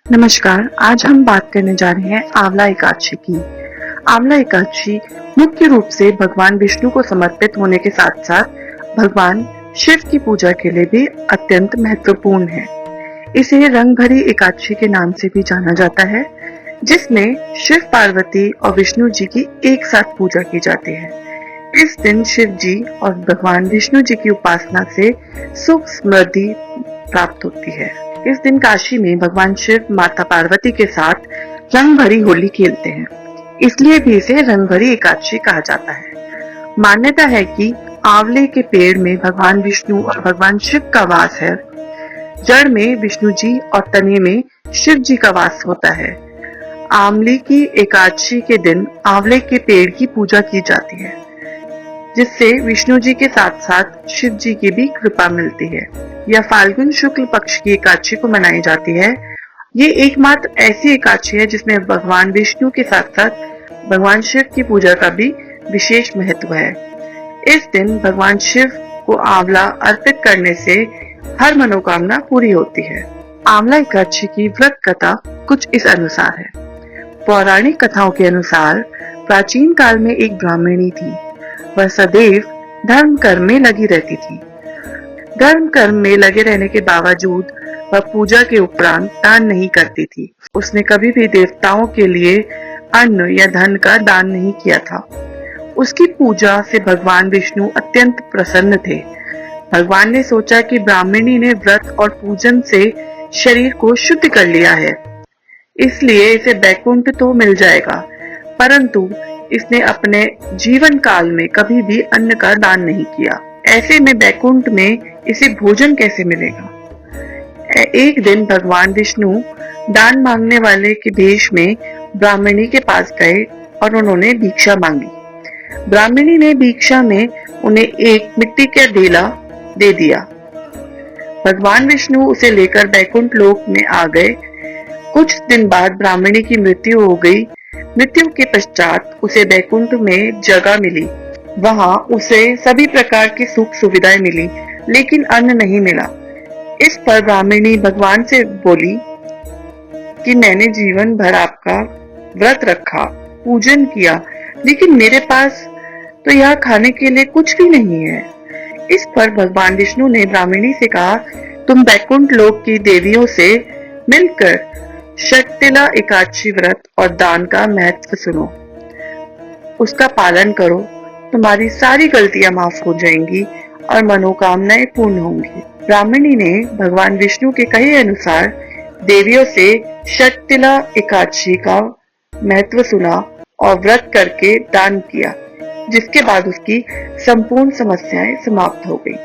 नमस्कार, आज हम बात करने जा रहे हैं आंवला एकादशी की। आंवला एकादशी मुख्य रूप से भगवान विष्णु को समर्पित होने के साथ साथ भगवान शिव की पूजा के लिए भी अत्यंत महत्वपूर्ण है। इसे रंग भरी एकादशी के नाम से भी जाना जाता है, जिसमें शिव पार्वती और विष्णु जी की एक साथ पूजा की जाती है। इस दिन शिव जी और भगवान विष्णु जी की उपासना से सुख समृद्धि प्राप्त होती है। इस दिन काशी में भगवान शिव माता पार्वती के साथ रंग भरी होली खेलते हैं, इसलिए भी इसे रंग भरी एकादशी कहा जाता है। मान्यता है कि आंवले के पेड़ में भगवान विष्णु और भगवान शिव का वास है। जड़ में विष्णु जी और तने में शिव जी का वास होता है। आंवले की एकादशी के दिन आंवले के पेड़ की पूजा की जाती है, जिससे विष्णु जी के साथ साथ शिव जी की भी कृपा मिलती है। यह फाल्गुन शुक्ल पक्ष की एकादशी को मनाई जाती है। ये एकमात्र ऐसी एकादशी है जिसमें भगवान विष्णु के साथ साथ भगवान शिव की पूजा का भी विशेष महत्व है। इस दिन भगवान शिव को आंवला अर्पित करने से हर मनोकामना पूरी होती है। आंवला एकादशी की व्रत कथा कुछ इस अनुसार है। पौराणिक कथाओं के अनुसार प्राचीन काल में एक ब्राह्मणी थी। वह सदैव धर्म कर्म में लगी रहती थी। धर्म कर्म में लगे रहने के बावजूद वह पूजा के उपरांत दान नहीं करती थी। उसने कभी भी देवताओं के लिए अन्न या धन का दान नहीं किया था। उसकी पूजा से भगवान विष्णु अत्यंत प्रसन्न थे। भगवान ने सोचा कि ब्राह्मणी ने व्रत और पूजन से शरीर को शुद्ध कर लिया है, इसलिए इसे वैकुंठ तो मिल जाएगा, परंतु इसने अपने जीवन काल में कभी भी अन्न का दान नहीं किया। ऐसे में वैकुंठ में इसे भोजन कैसे मिलेगा। एक दिन भगवान विष्णु दान मांगने वाले के भेष में ब्राह्मणी के पास गए और उन्होंने भिक्षा मांगी। ब्राह्मणी ने भिक्षा में उन्हें एक मिट्टी का ढेला दे दिया। भगवान विष्णु उसे लेकर वैकुंठ लोक में आ गए। कुछ दिन बाद ब्राह्मणी की मृत्यु हो गई। मृत्यु के पश्चात उसे वैकुंठ में जगह मिली। वहां उसे सभी प्रकार की सुख सुविधाएं मिली, लेकिन अन्न नहीं मिला। इस पर ब्राह्मणी भगवान से बोली कि मैंने जीवन भर आपका व्रत रखा, पूजन किया, लेकिन मेरे पास तो यहाँ खाने के लिए कुछ भी नहीं है। इस पर भगवान विष्णु ने ब्राह्मणी से कहा, तुम वैकुंठ लोक की देवियों से मिलकर षटतिला एकादशी व्रत और दान का महत्व सुनो, उसका पालन करो, तुम्हारी सारी गलतियां माफ हो जाएंगी और मनोकामनाएं पूर्ण होंगी। ब्राह्मणी ने भगवान विष्णु के कहे अनुसार देवियों से षटतिला एकादशी का महत्व सुना और व्रत करके दान किया, जिसके बाद उसकी संपूर्ण समस्याएं समाप्त हो गई।